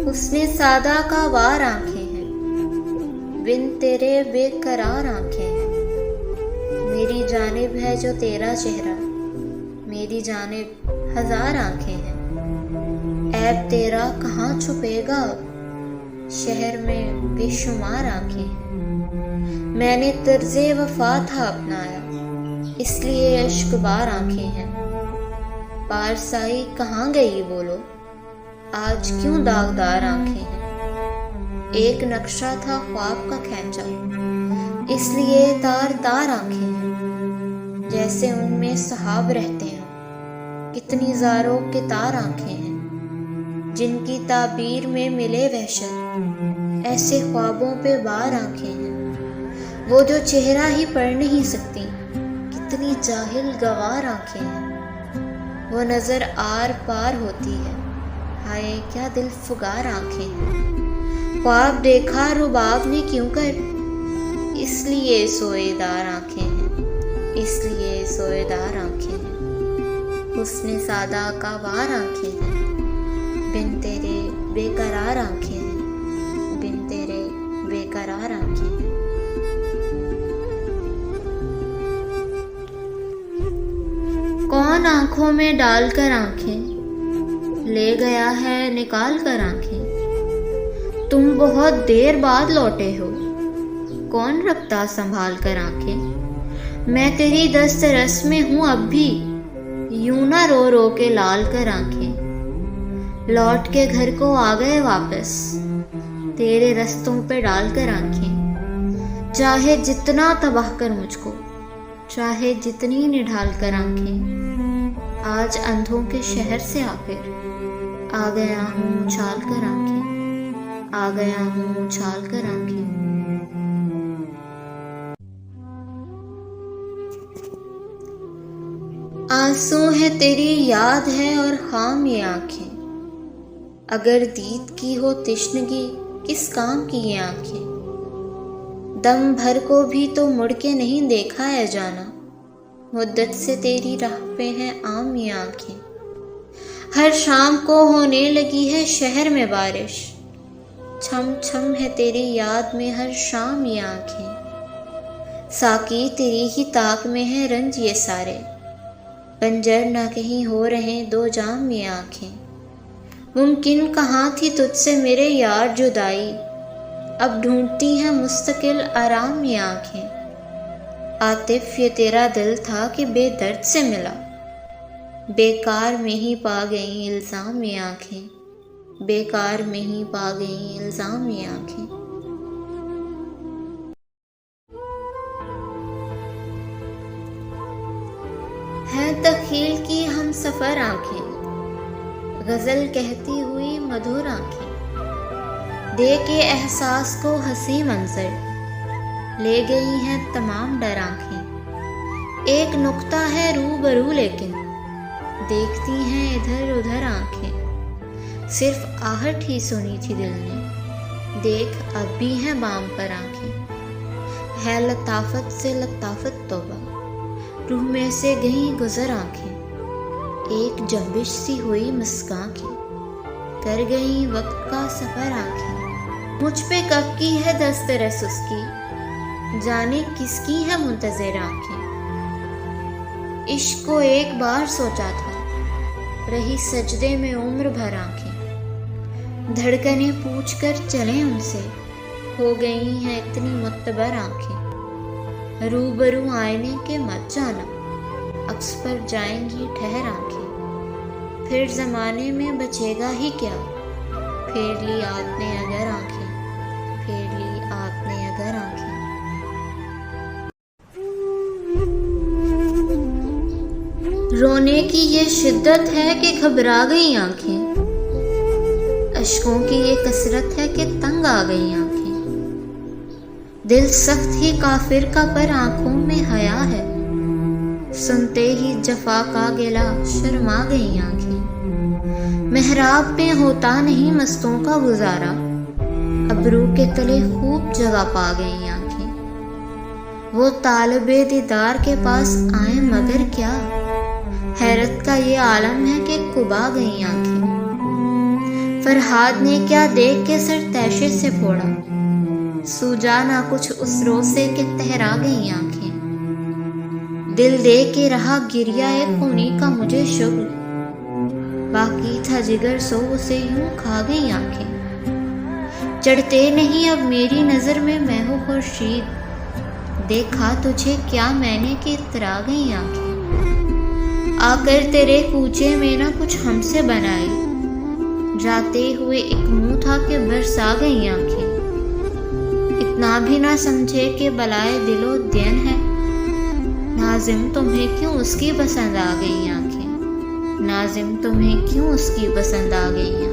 हुस्ने सादा का वार आंखें हैं, बिन तेरे बेकरार आंखें हैं। मेरी जानिब है जो तेरा चेहरा, मेरी जानिब हजार आंखें हैं। ऐब तेरा कहाँ छुपेगा, शहर में बेशुमार आंखें हैं। मैंने तर्ज़े वफा था अपनाया, इसलिए अश्कबार आंखें हैं। पारसाई कहाँ गई बोलो, आज क्यों दागदार आंखें हैं। एक नक्शा था ख्वाब का खैंचा, इसलिए तार तार आंखें हैं। जैसे उनमें सहाब रहते हैं, कितनी ज़ारों के तार आंखें हैं। जिनकी ताबीर में मिले वहशत, ऐसे ख्वाबों पे बार आंखें हैं। वो जो चेहरा ही पढ़ नहीं सकती, कितनी जाहिल गवार आंखें हैं। वो नज़र आर पार होती है, हाय क्या दिल फुगार आंखें हैं। ख्वाब देखा रुबाब ने क्यों कर, इसलिए सोएदार आंखें हैं, इसलिए सोएदार आंखें हैं। हुस्ने सादा का वार आंखें हैं, बिन तेरे बेकरार आंखें हैं, बिन तेरे बेकरार आंखें हैं। कौन आंखों में डालकर आंखें ले गया है निकाल कर आंखें। तुम बहुत देर बाद लौटे हो, कौन रखता संभाल कर आंखें। मैं तेरी दस्त रस में हूं अब भी, यूं ना रो रो के लाल कर आंखें। लौट के घर को आ गए वापस, तेरे रस्तों पे डाल कर आंखें। चाहे जितना तबाह कर मुझको, चाहे जितनी निढाल कर आंखें। आज अंधों के शहर से आकर आ गया हूँ उछाल कर आंखें, आ गया हूँ उछाल कर आंखें। आंसू है तेरी याद है और खाम ये आंखें। अगर दीद की हो तिश्नगी, किस काम की ये आंखें। दम भर को भी तो मुड़ के नहीं देखा है जाना, मुद्दत से तेरी राह पे हैं आम ये आंखें। हर शाम को होने लगी है शहर में बारिश, छम छम है तेरी याद में हर शाम ये आंखें। साकी तेरी ही ताक में है रंज ये सारे, बंजर ना कहीं हो रहे दो जाम ये आंखें। मुमकिन कहाँ थी तुझसे मेरे यार जुदाई, अब ढूंढती हैं मुस्तकिल आराम ये आंखें। आतिफ ये तेरा दिल था कि बेदर्द से मिला, बेकार में ही पा गई इल्ज़ाम ये आंखें, बेकार में ही पा गई इल्ज़ाम ये आंखें। है तखील की हम सफ़र आंखें, गज़ल कहती हुई मधुर आंखें। दे के एहसास को हंसी मंजर, ले गई हैं तमाम डर आंखें। एक नुक्ता है रूबरू लेकिन, देखती हैं इधर उधर आंखें। सिर्फ आहट ही सुनी थी दिल ने, देख अब भी हैं बाम पर आंखें। है लताफत से लताफत तौबा, रूह में से गई गुजर आंखें। एक जंबिश सी हुई मुस्कान की, कर गई वक्त का सफर आंखें। मुझ पे कब की है दस्तरस उसकी, जाने किसकी है मुंतज़िर आंखें। इश्क को एक बार सोचा था, रही सजदे में उम्र भर आंखें। धड़कने पूछ कर चले उनसे, हो गई हैं इतनी मुतबर आंखें। रूबरू आईने के मत जाना, अक्स पर जाएंगी ठहर आंखें। फिर ज़माने में बचेगा ही क्या, फेर ली आपने अगर आंखें, फेर ली आपने अगर आंखें। रोने की ये शिद्दत है कि घबरा गई आंखें, अश्कों की ये कसरत है कि तंग आ गई आंखें। दिल सख्त ही काफिर का पर आंखों में हया है, सुनते ही जफा का गिला शर्मा गई आंखें। मेहराब में होता नहीं मस्तों का गुजारा, अबरू के तले खूब जगह पा गई आंखें। वो तालिबे दीदार के पास आए मगर क्या, हैरत का ये आलम है कि कुबा गई आंखें। फरहाद ने क्या देख के सिर तैशे से फोड़ा, सूझा ना कुछ उस रोसे के तहरा गई आंखें। दिल दे के रहा गिरिया एक उन्हीं का मुझे शुक्र, बाकी था जिगर सो उसे यूं खा गई आंखें। चढ़ते नहीं अब मेरी नजर में मैं हूँ खुर्शीद, देखा तुझे क्या मैंने कि इतरा गई आंखें। आकर तेरे कूचे में ना कुछ हमसे बनाई, जाते हुए एक मुंह था कि बरसा गई आंखें। इतना भी ना समझे कि बलाए दिलो दिन है, नाजिम तुम्हें क्यों उसकी पसंद आ गई आंखें। नाजिम तुम्हें क्यों उसकी पसंद आ गई।